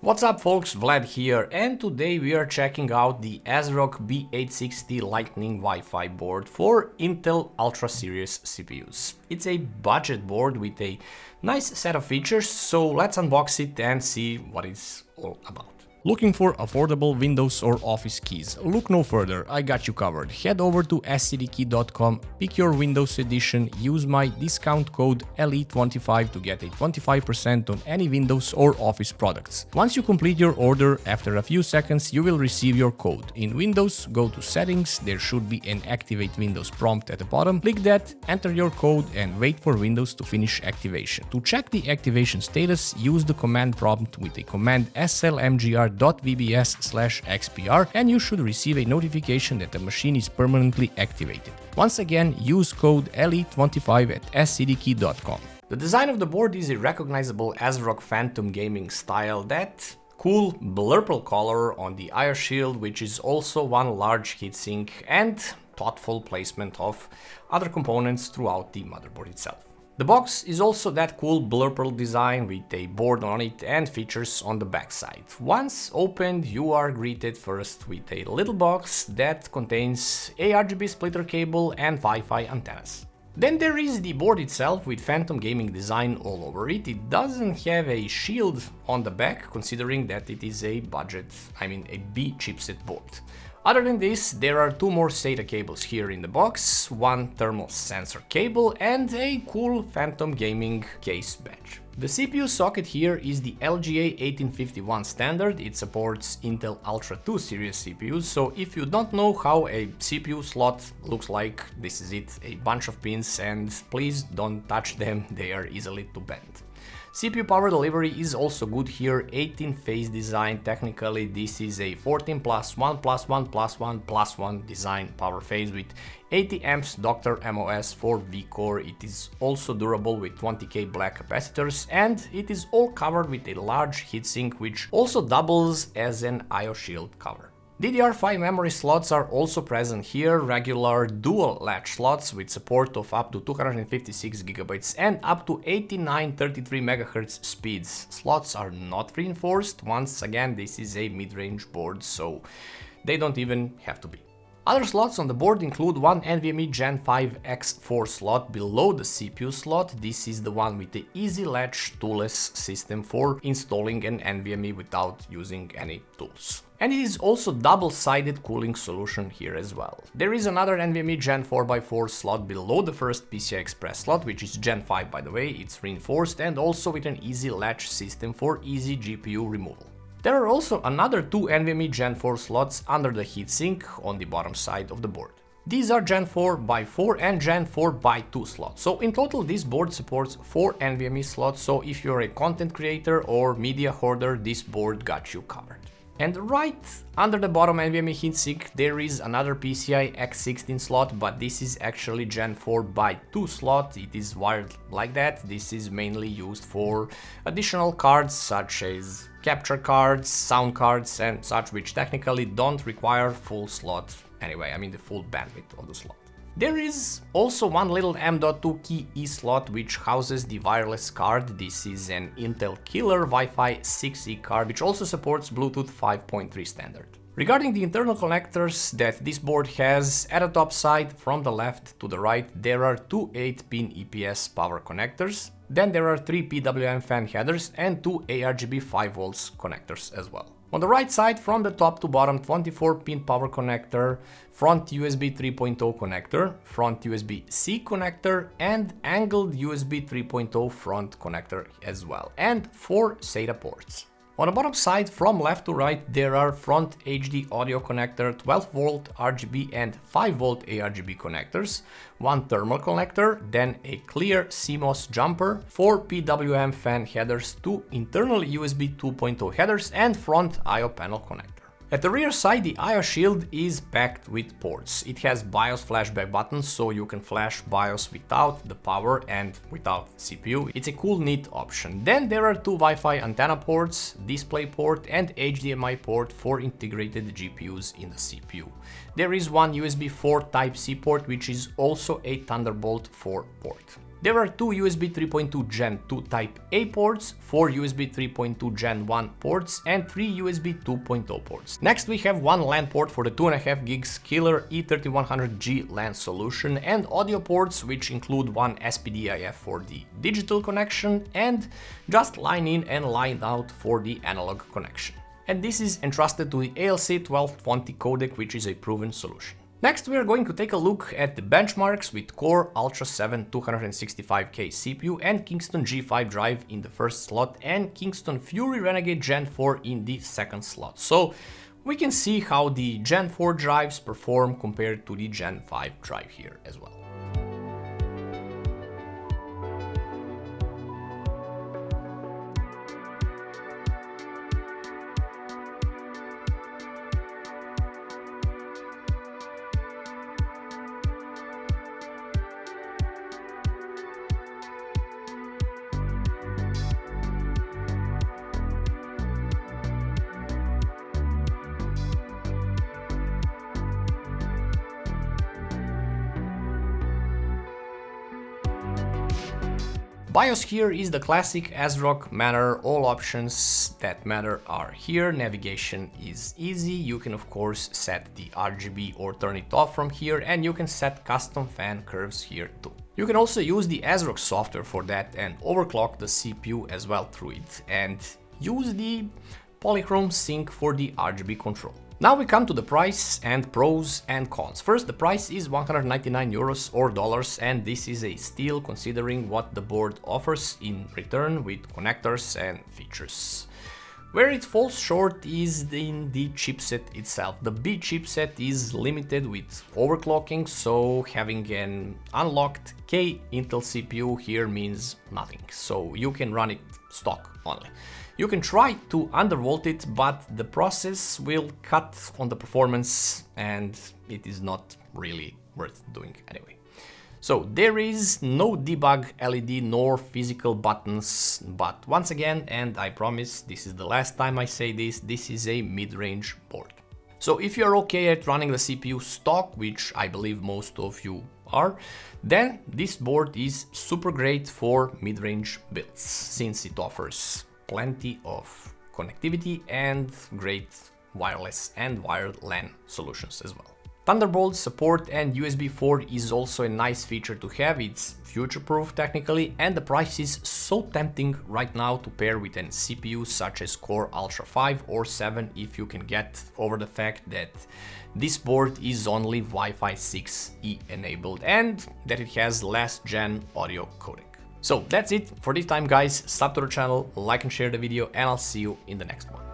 What's up folks, Vlad here, and today we are checking out the ASRock B860 Lightning Wi-Fi board for Intel Ultra series CPUs. It's a budget board with a nice set of features, so let's unbox it and see what it's all about. Looking for affordable Windows or Office keys? Look no further, I got you covered. Head over to scdkey.com, pick your Windows edition, use my discount code LE25 to get a 25% on any Windows or Office products. Once you complete your order, after a few seconds you will receive your code. In Windows, go to Settings, there should be an Activate Windows prompt at the bottom. Click that, enter your code and wait for Windows to finish activation. To check the activation status, use the command prompt with the command slmgr.vbs/xpr and you should receive a notification that the machine is permanently activated. Once again, use code LE25 at scdkey.com. The design of the board is a recognizable ASRock Phantom gaming style, that cool purple color on the IO shield, which is also one large heatsink, and thoughtful placement of other components throughout the motherboard itself. The box is also that cool purple design with a board on it and features on the backside. Once opened, you are greeted first with a little box that contains a RGB splitter cable and Wi-Fi antennas. Then there is the board itself with Phantom gaming design all over it. It doesn't have a shield on the back, considering that it is a a B chipset board. Other than this, there are two more SATA cables here in the box, one thermal sensor cable and a cool Phantom gaming case badge. The CPU socket here is the LGA 1851 standard. It supports Intel Ultra 2 series CPUs, so if you don't know how a CPU slot looks like, this is it, a bunch of pins, and please don't touch them, they are easily to bend. CPU power delivery is also good here, 18-phase design. Technically this is a 14+1+1+1+1 design power phase with 80 amps Dr. MOS for V-Core. It is also durable with 20K black capacitors, and it is all covered with a large heatsink which also doubles as an IO shield cover. DDR5 memory slots are also present here, regular dual latch slots with support of up to 256 GB and up to 8933 MHz speeds. Slots are not reinforced. Once again, this is a mid-range board, so they don't even have to be. Other slots on the board include one NVMe Gen 5 X4 slot below the CPU slot. This is the one with the easy latch toolless system for installing an NVMe without using any tools. And it is also double-sided cooling solution here as well. There is another NVMe Gen 4x4 slot below the first PCI Express slot, which is Gen 5 by the way. It's reinforced and also with an easy latch system for easy GPU removal. There are also another two NVMe Gen 4 slots under the heatsink on the bottom side of the board. These are Gen 4x4 and Gen 4x2 slots. So in total this board supports 4 NVMe slots, so if you're a content creator or media hoarder, this board got you covered. And right under the bottom NVMe heatsink there is another PCI X16 slot, but this is actually Gen 4x2 slot. It is wired like that. This is mainly used for additional cards such as capture cards, sound cards and such, which technically don't require full slot anyway, the full bandwidth of the slot. There is also one little M.2 key E slot which houses the wireless card. This is an Intel Killer Wi-Fi 6E card which also supports Bluetooth 5.3 standard. Regarding the internal connectors that this board has, at the top side from the left to the right there are two 8-pin EPS power connectors. Then there are 3 PWM fan headers and 2 ARGB 5V connectors as well. On the right side, from the top to bottom, 24-pin power connector, front USB 3.0 connector, front USB-C connector, and angled USB 3.0 front connector as well, and 4 SATA ports. On the bottom side, from left to right, there are front HD audio connector, 12V RGB and 5V ARGB connectors, one thermal connector, then a clear CMOS jumper, 4 PWM fan headers, 2 internal USB 2.0 headers, and front I/O panel connector. At the rear side, the I/O shield is packed with ports. It has BIOS flashback buttons, so you can flash BIOS without the power and without CPU. It's a cool, neat option. Then there are two Wi-Fi antenna ports, display port and HDMI port for integrated GPUs in the CPU. There is one USB 4 Type-C port, which is also a Thunderbolt 4 port. There are 2 USB 3.2 Gen 2 Type A ports, 4 USB 3.2 Gen 1 ports, and 3 USB 2.0 ports. Next we have one LAN port for the 2.5 gigs killer E3100G LAN solution, and audio ports which include one SPDIF for the digital connection and just line in and line out for the analog connection. And this is entrusted to the ALC1220 codec, which is a proven solution. Next, we are going to take a look at the benchmarks with Core Ultra 7 265K CPU and Kingston G5 drive in the first slot and Kingston Fury Renegade Gen 4 in the second slot. So we can see how the Gen 4 drives perform compared to the Gen 5 drive here as well. BIOS here is the classic ASRock manner, all options that matter are here, navigation is easy, you can of course set the RGB or turn it off from here, and you can set custom fan curves here too. You can also use the ASRock software for that and overclock the CPU as well through it, and use the polychrome sync for the RGB control. Now we come to the price and pros and cons. First, the price is 199 euros or dollars, and this is a steal considering what the board offers in return with connectors and features. Where it falls short is in the chipset itself. The B chipset is limited with overclocking, so having an unlocked K Intel CPU here means nothing, so you can run it stock only. You can try to undervolt it, but the process will cut on the performance and it is not really worth doing anyway. So there is no debug LED nor physical buttons, but once again, and I promise this is the last time I say this is a mid-range board. So if you're okay at running the CPU stock, which I believe most of you are, then this board is super great for mid-range builds, since it offers plenty of connectivity and great wireless and wired LAN solutions as well. Thunderbolt support and USB 4 is also a nice feature to have. It's future-proof technically, and the price is so tempting right now to pair with a CPU such as Core Ultra 5 or 7 if you can get over the fact that this board is only Wi-Fi 6E enabled and that it has last gen audio codec. So that's it for this time, guys. Sub to the channel, like and share the video, and I'll see you in the next one.